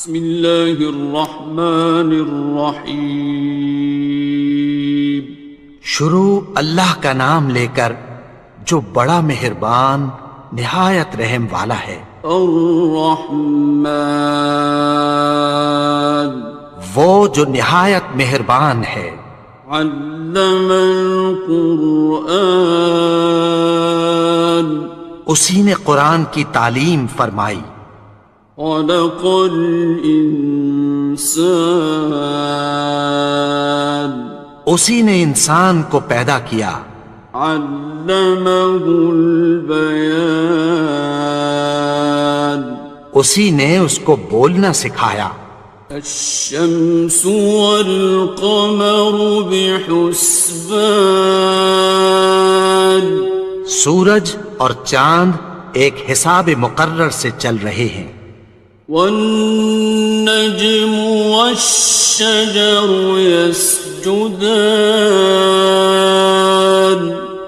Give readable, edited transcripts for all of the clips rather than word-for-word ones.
بسم اللہ الرحمن الرحیم۔ شروع اللہ کا نام لے کر جو بڑا مہربان نہایت رحم والا ہے۔ الرحمن، وہ جو نہایت مہربان ہے۔ علم القرآن، اسی نے قرآن کی تعلیم فرمائی۔ خلق الانسان، اسی نے انسان کو پیدا کیا۔ علمہ البیان، اسی نے اس کو بولنا سکھایا۔ الشمس والقمر بحسبان، سورج اور چاند ایک حساب مقرر سے چل رہے ہیں۔ والنجم والشجر يسجدان،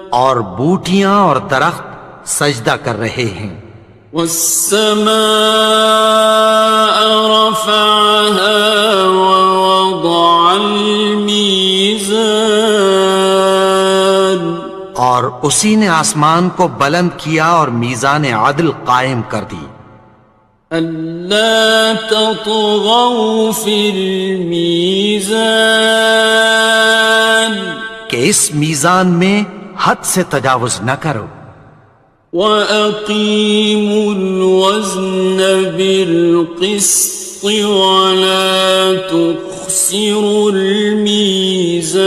اور بوٹیاں اور درخت سجدہ کر رہے ہیں۔ والسماء رفعها ووضع الميزان، اور اسی نے آسمان کو بلند کیا اور میزان عدل قائم کر دی۔ ألا تطغوا في الميزان، کہ اس میزان میں حد سے تجاوز نہ کرو۔ وَأَقِيمُوا الْوَزْنَ بِالْقِسْطِ وَلَا تُخْسِرُوا الْمِيزَانَ،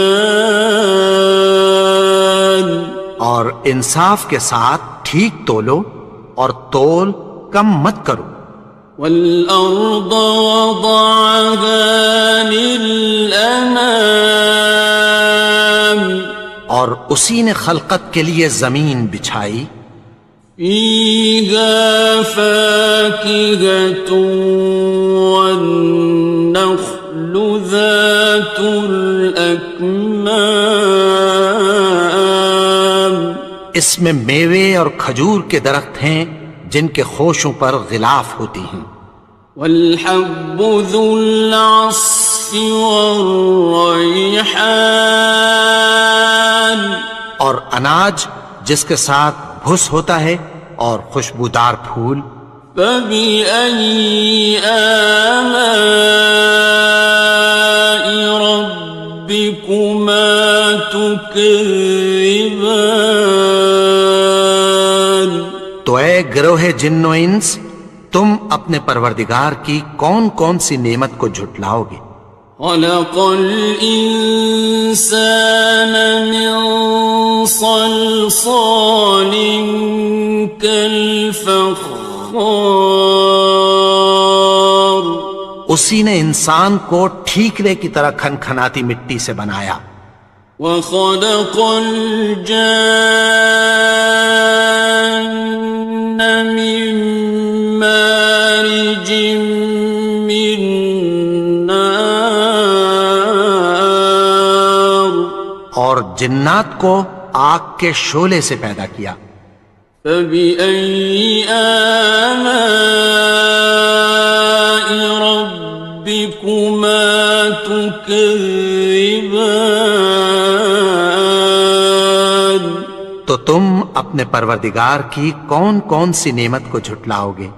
اور انصاف کے ساتھ ٹھیک تولو اور تول کم مت کرو۔ وَالْأَرْضَ وَضَعَهَا لِلْأَنَامِ، اور اسی نے خلقت کے لیے زمین بچھائی۔ فِيهَا فَاكِهَةٌ وَالنَّخْلُ ذَاتُ الْأَكْمَامِ، اس میں میوے اور کھجور کے درخت ہیں جن کے خوشوں پر غلاف ہوتی ہیں۔ وَالْحَبُّ ذُو الْعَصْفِ وَالرَّيْحَانِ، اور اناج جس کے ساتھ بھس ہوتا ہے اور خوشبودار پھول۔ فَبِأَيِّ آلَاءِ رَبِّكُمَا تُكَذِّبَانِ، تو اے گروہ جن و انس، تم اپنے پروردگار کی کون کون سی نعمت کو جھٹلاؤ گے؟ خَلَقَ الْإِنسَانَ مِنْ صَلْصَالٍ كَالْفَخَّارِ، اسی نے انسان کو ٹھیکرے کی طرح کھنکھناتی مٹی سے بنایا۔ وَخَلَقَ الْجَانَّ مِن مَّارِجٍ مِّن نَّارٍ، اور جنات کو آگ کے شعلے سے پیدا کیا۔ فَبِأَيِّ آلَاءِ رَبِّكُمَا تُكَذِّبَانِ، تو تم اپنے پروردگار کی کون کون سی نعمت کو جھٹلاؤ گے؟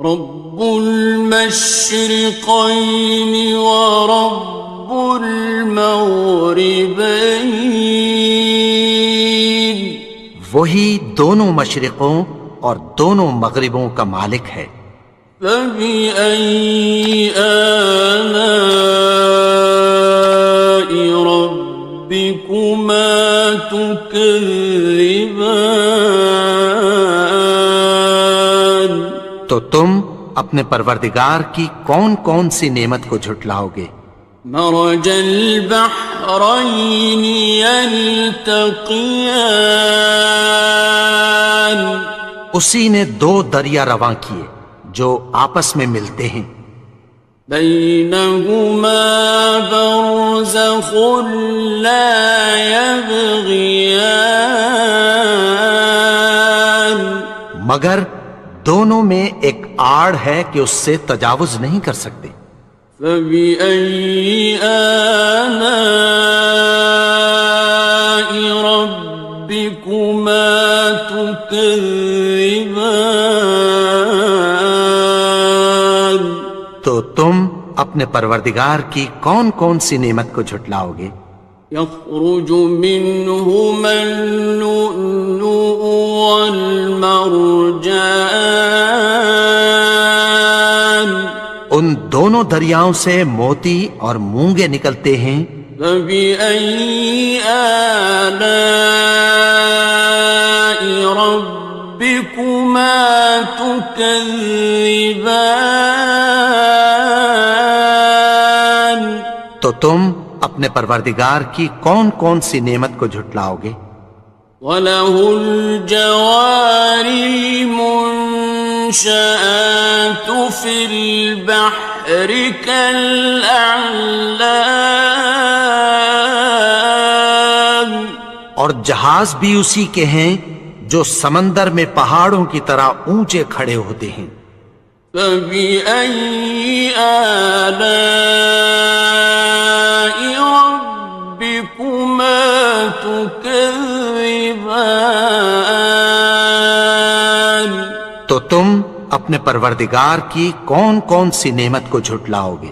رب المشرقین ورب المغربین، وہی دونوں مشرقوں اور دونوں مغربوں کا مالک ہے۔ فَبِأَيِّ آلَاءِ رَبِّكُمَا تُكَذِّبَانِ، تو تم اپنے پروردگار کی کون کون سی نعمت کو جھٹلاؤ گے؟ مرج البحرین یلتقیان، اسی نے دو دریا رواں کیے جو آپس میں ملتے ہیں۔ بینہما برزخ لا یبغیان، مگر دونوں میں ایک آڑ ہے کہ اس سے تجاوز نہیں کر سکتے۔ فبأي آلاء ربكما تكذبان؟ تو تم اپنے پروردگار کی کون کون سی نعمت کو جھٹلاؤ گے؟ يخرج منهما اللؤلؤ والمرجان، ان دونوں دریاؤں سے موتی اور مونگے نکلتے ہیں۔ فبأي آلاء ربكما تكذبان؟ تو تم اپنے پروردگار کی کون کون سی نعمت کو جھٹلاؤ گے؟ وَلَهُ الْجَوَارِ الْمُنشَآتُ فِي الْبَحْرِ كَالْأَعْلَامِ، اور جہاز بھی اسی کے ہیں جو سمندر میں پہاڑوں کی طرح اونچے کھڑے ہوتے ہیں۔ فَبِأَيِّ آلَاءِ رَبِّكُمَا تُكَذِّبَانِ؟ تو تم اپنے پروردگار کی کون کون سی نعمت کو جھٹلاؤ گے؟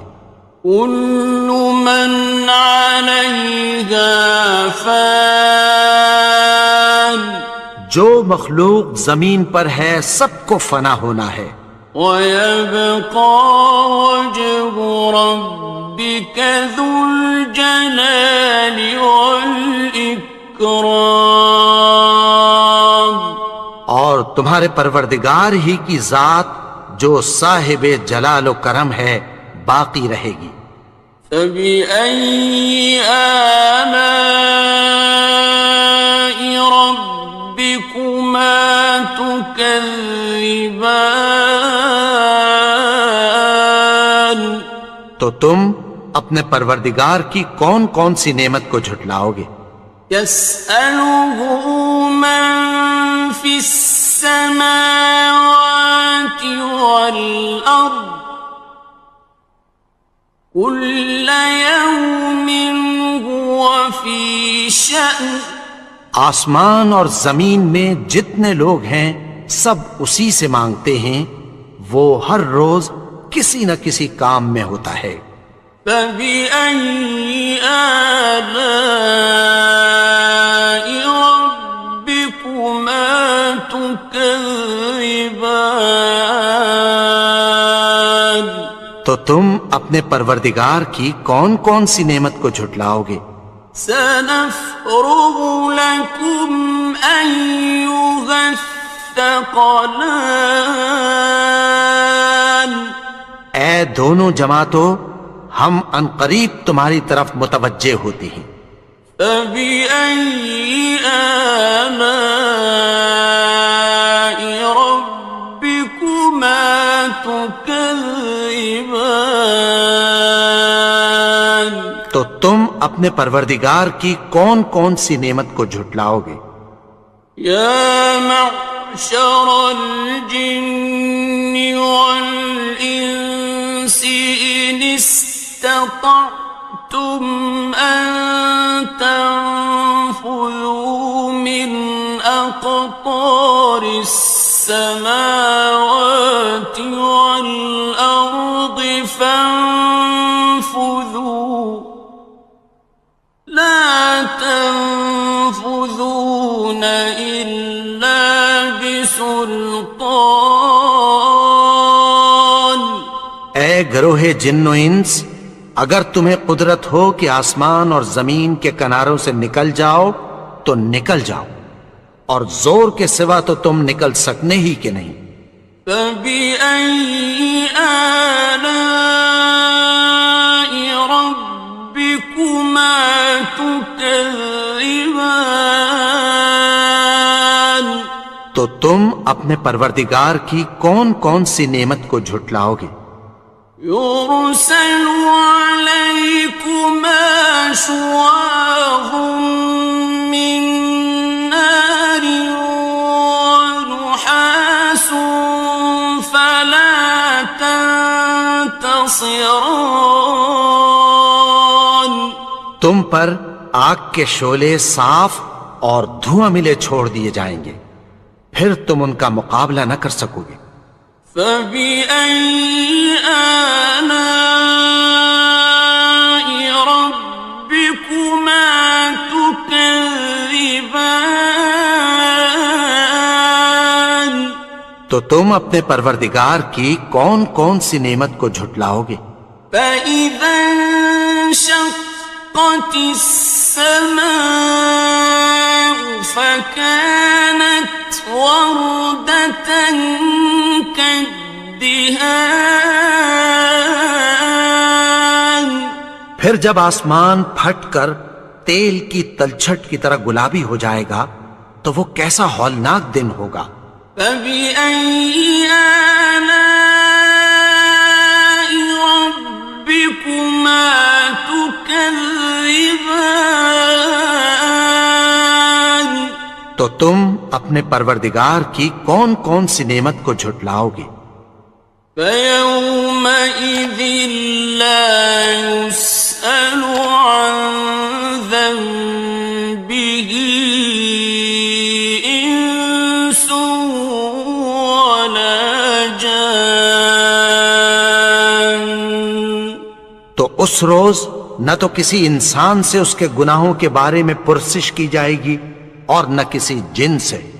كُلُّ مَنْ عَلَيْهَا فَانٍ، جو مخلوق زمین پر ہے سب کو فنا ہونا ہے۔ وَيَبْقَى وَجْهُ رَبِّكَ ذُو الْجَلَالِ وَالْإِكْرَامِ، اور تمہارے پروردگار ہی کی ذات جو صاحب جلال و کرم ہے باقی رہے گی۔ فَبِأَيِّ آلَاءِ رَبِّكُمَا تُكَذِّبَانِ؟ تو تم اپنے پروردگار کی کون کون سی نعمت کو جھٹلاؤ گے؟ يَسْأَلُهُ مَن فِي السَّمَاوَاتِ وَالْأَرْضِ كُلَّ يَوْمٍ هُوَ فِي شَأْنٍ، آسمان اور زمین میں جتنے لوگ ہیں سب اسی سے مانگتے ہیں، وہ ہر روز کسی نہ کسی کام میں ہوتا ہے۔ فَبِأَيِّ آلَاءِ رَبِّكُمَا تُكَذِّبَانِ؟ تو تم اپنے پروردگار کی کون کون سی نعمت کو جھٹلاؤ گے؟ سَنَفْرُغُ لَكُمْ أَيُّهَ الثَّقَلَانِ، اے دونوں جماعتوں، ہم عنقریب تمہاری طرف متوجہ ہوتے ہیں۔ فَبِأَيِّ آلَاءِ رَبِّكُمَا تُكَذِّبَانِ؟ تو تم اپنے پروردگار کی کون کون سی نعمت کو جھٹلاؤ گے؟ يَا مَعْشَرَ الْجِنِّ وَالْإِنسِ إِنِ اسْتَطَعْتُمْ أَن تَنفُذُوا مِنْ أَقْطَارِ السَّمَاوَاتِ وَالْأَرْضِ فَانفُذُوا لَا تَنفُذُونَ إِلَّا بِسُلْطَانٍ۔ اے گروہ جن و انس، اگر تمہیں قدرت ہو کہ آسمان اور زمین کے کناروں سے نکل جاؤ تو نکل جاؤ، اور زور کے سوا تو تم نکل سکنے ہی کہ نہیں۔ فَبِأَيِّ آلَاءِ رَبِّكُمَا تُكَذِّبَانِ؟ تو تم اپنے پروردگار کی کون کون سی نعمت کو جھٹلاؤ گے؟ يُرْسَلُ عَلَيْكُمَا شُوَاظٌ مِّن نَّارٍ وَنُحَاسٌ خصران. تم پر آگ کے شعلے صاف اور دھواں ملے چھوڑ دیے جائیں گے، پھر تم ان کا مقابلہ نہ کر سکو گے۔ فبأي آلاء ربكما تكذبان. تو تم اپنے پروردگار کی کون کون سی نعمت کو جھٹلاؤ گے؟ فإذا انشقت السماء فكانت وردة كالدهان. پھر جب آسمان پھٹ کر تیل کی تلچھٹ کی طرح گلابی ہو جائے گا تو وہ کیسا ہولناک دن ہوگا۔ فبأي آلاء ربكما تكذبان. تو تم اپنے پروردگار کی کون کون سی نعمت کو جھٹلاؤ گے؟ فيومئذ لا يسأل عن ذنبه إنس ولا جان. تو اس روز نہ تو کسی انسان سے اس کے گناہوں کے بارے میں پرسش کی جائے گی اور نہ کسی جن سے۔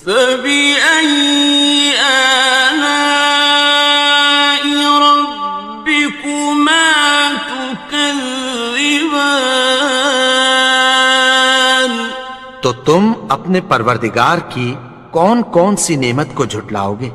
فبأي آلاء ربكما تكذبان. تو تم اپنے پروردگار کی کون کون سی نعمت کو جھٹلاؤ گے؟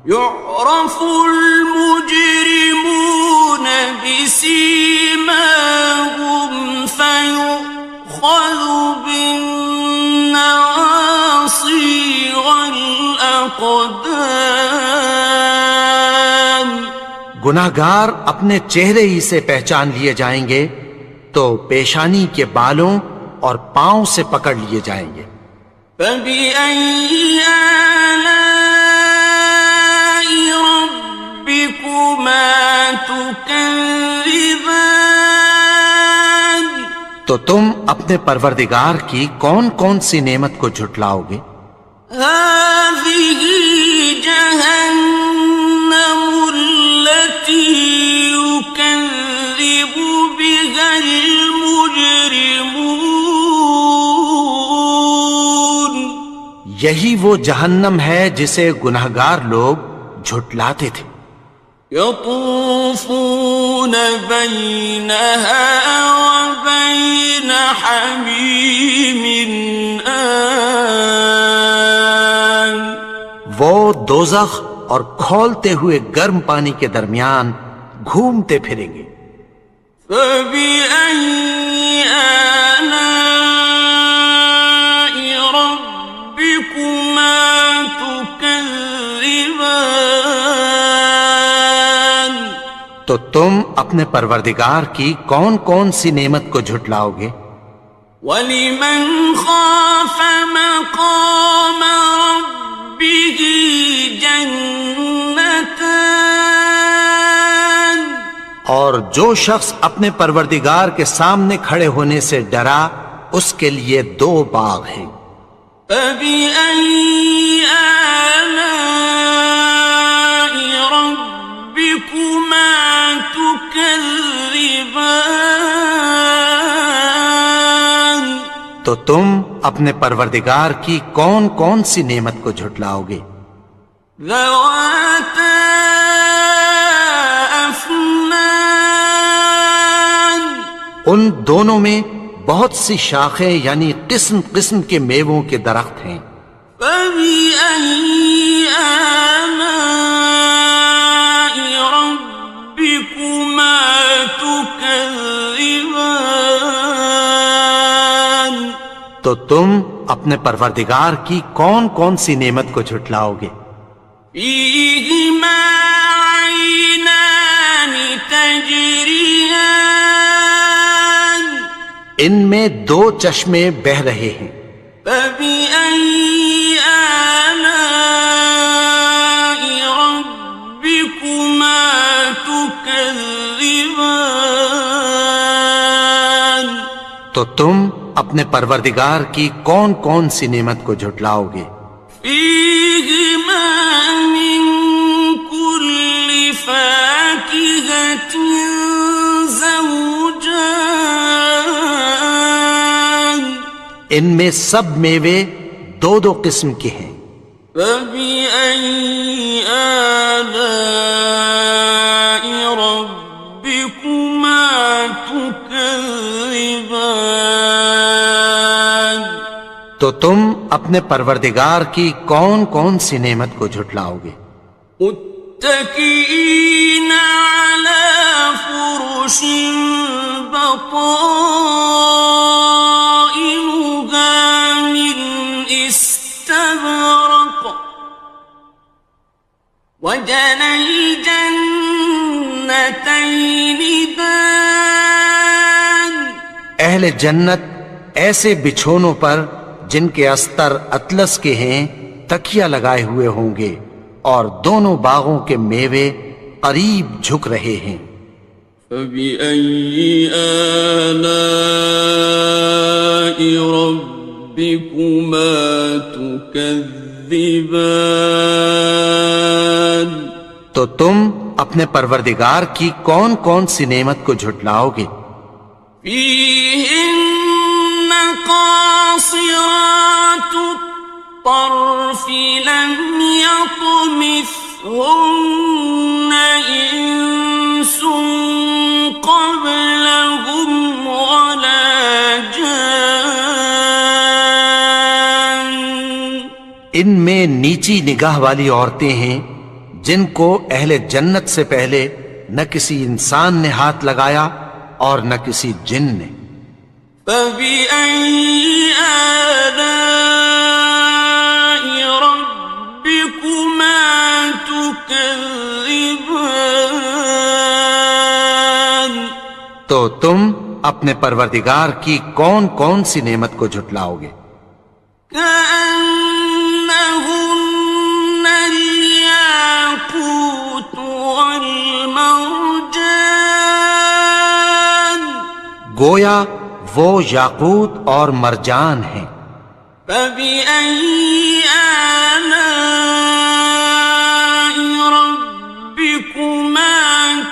يعرف المجرمون بسيماهم فيؤخذ بالنواصي والأقدام. گناہگار اپنے چہرے ہی سے پہچان لیے جائیں گے تو پیشانی کے بالوں اور پاؤں سے پکڑ لیے جائیں گے۔ فبأي آلاء ربكما تكذبان. تو تم اپنے پروردگار کی کون کون سی نعمت کو جھٹلاؤ گے؟ هذه جهنم التي يكذب بها المجرمون. یہی وہ جہنم ہے جسے گناہگار لوگ جھٹلاتے تھے۔ يطوفون بينها وبين حميم آن. وہ دوزخ اور کھولتے ہوئے گرم پانی کے درمیان گھومتے پھریں گے۔ فبأي آلاء ربكما تكذبان. تو تم اپنے پروردگار کی کون کون سی نعمت کو جھٹلاؤ گے؟ وَلِمَنْ خَافَ مَقَامَ رَبِّهِ جَنَّتَانِ. اور جو شخص اپنے پروردگار کے سامنے کھڑے ہونے سے ڈرا اس کے لیے دو باغ ہیں۔ فَبِأَيِّ آلَاءِ رَبِّكُمَا تُكَذِّبَانِ. تو تم اپنے پروردگار کی کون کون سی نعمت کو جھٹلاؤ گے؟ ذَوَاتَا أَفْنَانٍ. ان دونوں میں بہت سی شاخیں یعنی قسم قسم کے میووں کے درخت ہیں۔ فَبِأَيِّ آلَاءِ رَبِّكُمَا تُكَذِّبَانِ. تو تم اپنے پروردگار کی کون کون سی نعمت کو جھٹلاؤ گے؟ فِيهِمَا عَيْنَانِ تَجْرِيَانِ. ان میں دو چشمے بہہ رہے ہیں۔ فَبِأَيِّ آلَاءِ رَبِّكُمَا تُكَذِّبَانِ. تكذبان تو تم اپنے پروردگار کی کون کون سی نعمت کو جھٹلاؤ گے؟ فيهما من كل فاكهة زوجان ان میں سب میوے دو دو قسم کے ہیں۔ فبأي آلاء ربكما تكذبان تو تم اپنے پروردگار کی کون کون سی نعمت کو جھٹلاؤ گے؟ متكئين على فرش بطائنها من استبرق وجنى الجنتين دان اہل جنت ایسے بچھونوں پر جن کے استر اطلس کے ہیں تکیہ لگائے ہوئے ہوں گے اور دونوں باغوں کے میوے قریب جھک رہے ہیں۔ فبأي آلاء ربكما تكذبان تو تم اپنے پروردگار کی کون کون سی نعمت کو جھٹلاؤ گے؟ فيهن قاصرات الطرف لم يطمثهن إنس قبلهم ولا جان ان میں نیچی نگاہ والی عورتیں ہیں جن کو اہل جنت سے پہلے نہ کسی انسان نے ہاتھ لگایا اور نہ کسی جن نے۔ فبأي آلاء ربكما تكذبان تو تم اپنے پروردگار کی کون کون سی نعمت کو جھٹلاؤ گے؟ كأنهن الياقوت والمرجان گویا وہ یاقوت اور مرجان ہیں۔ فبأي آلاء ربكما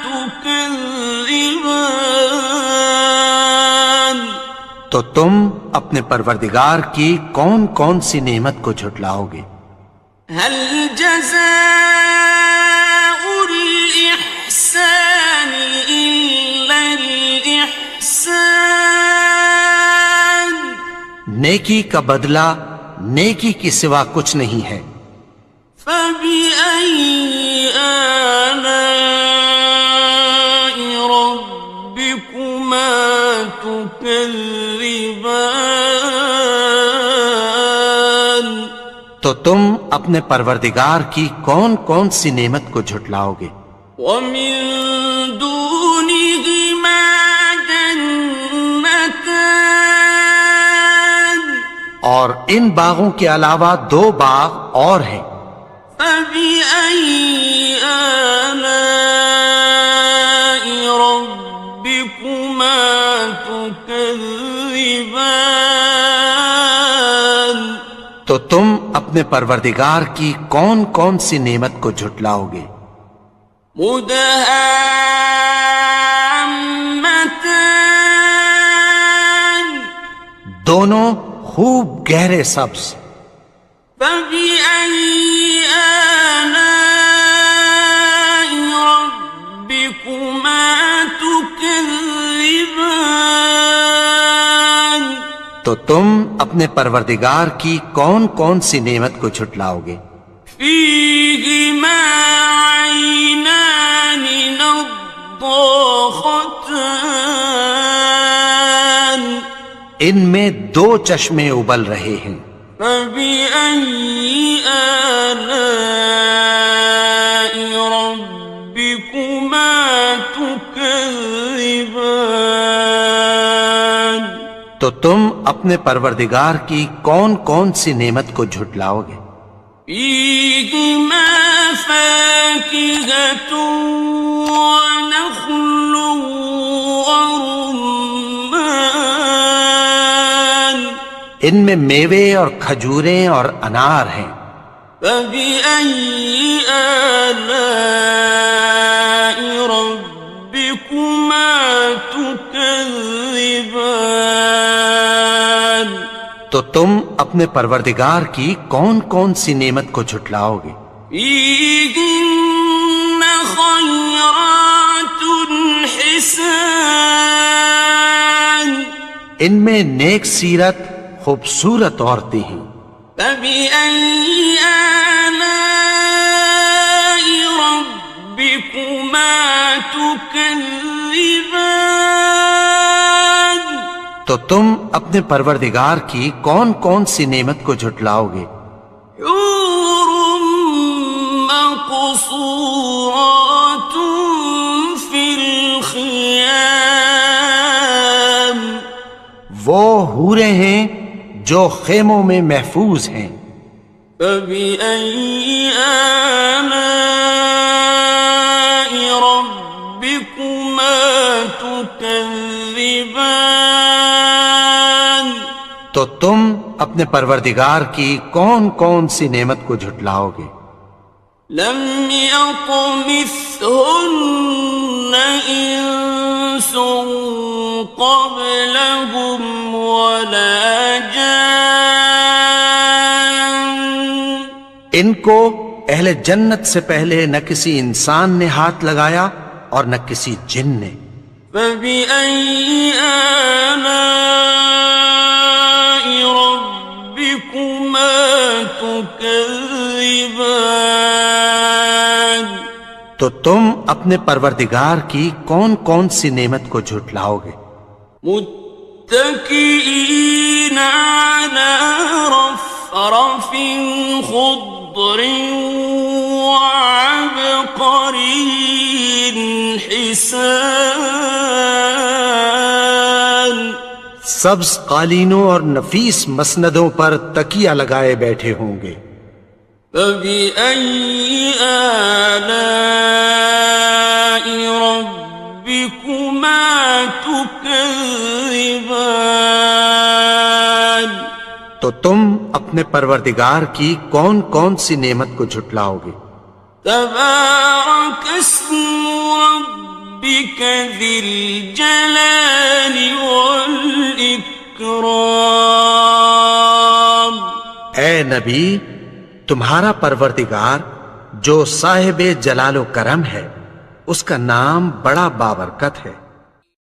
تكذبان تو تم اپنے پروردگار کی کون کون سی نعمت کو جھٹلاؤ گے؟ هل جزاء الإحسان إلا الإحسان نیکی کا بدلہ نیکی کی سوا کچھ نہیں ہے۔ فبأي آلاء ربكما تكذبان تو تم اپنے پروردگار کی کون کون سی نعمت کو جھٹلاؤ گے؟ ومن دونهما جنتان اور ان باغوں کے علاوہ دو باغ اور ہیں۔ فبأي آلاء ربكما تكذبان تو تم اپنے پروردگار کی کون کون سی نعمت کو جھٹلاؤ گے؟ مدهامتان دونوں خوب گہرے سبز۔ فبأي آلاء ربكما تكذبان تو تم اپنے پروردگار کی کون کون سی نعمت کو جھٹلاؤ گے؟ فيهما عينان نضاختان ان میں دو چشمے ابل رہے ہیں۔ فبأي آلاء ربكما تكذبان تو تم اپنے پروردگار کی کون کون سی نعمت کو جھٹلاؤ گے؟ فيهما فاكهة ونخل ورمان ان میں میوے اور کھجوریں اور انار ہیں. فبأي آلاء ربكما تكذبان تو تم اپنے پروردگار کی کون کون سی نعمت کو جھٹلاؤ گے؟ فيهن خيرات حسان ان میں نیک سیرت خوبصورت عورتیں ہیں. فبأي آلاء ربكما تكذبان تو تم اپنے پروردگار کی کون کون سی نعمت کو جھٹلاؤ گے؟ حور مقصورات في الخيام وہ حوریں ہیں جو خیموں میں محفوظ ہیں. فبأي آلاء ربكما تكذبان تو تم اپنے پروردگار کی کون کون سی نعمت کو جھٹلاؤ گے؟ لم يطمثهن إنس قبلهم ولا جان ان کو اہل جنت سے پہلے نہ کسی انسان نے ہاتھ لگایا اور نہ کسی جن نے. فبأي آلاء ربكما تكذبان تو تم اپنے پروردگار کی کون کون سی نعمت کو جھٹلاؤ گے؟ متكئين على رفرف خضر وعبقري حسان سبز قالینوں اور نفیس مسندوں پر تکیہ لگائے بیٹھے ہوں گے. فبأي آلاء ربكما تكذبان تو تم اپنے پروردگار کی کون کون سی نعمت کو جھٹلاؤ گے؟ تبارك اسم ربك ذي الجلال والإكرام اے نبی، تمہارا پروردگار جو صاحب جلال و کرم ہے، اس کا نام بڑا بابرکت ہے.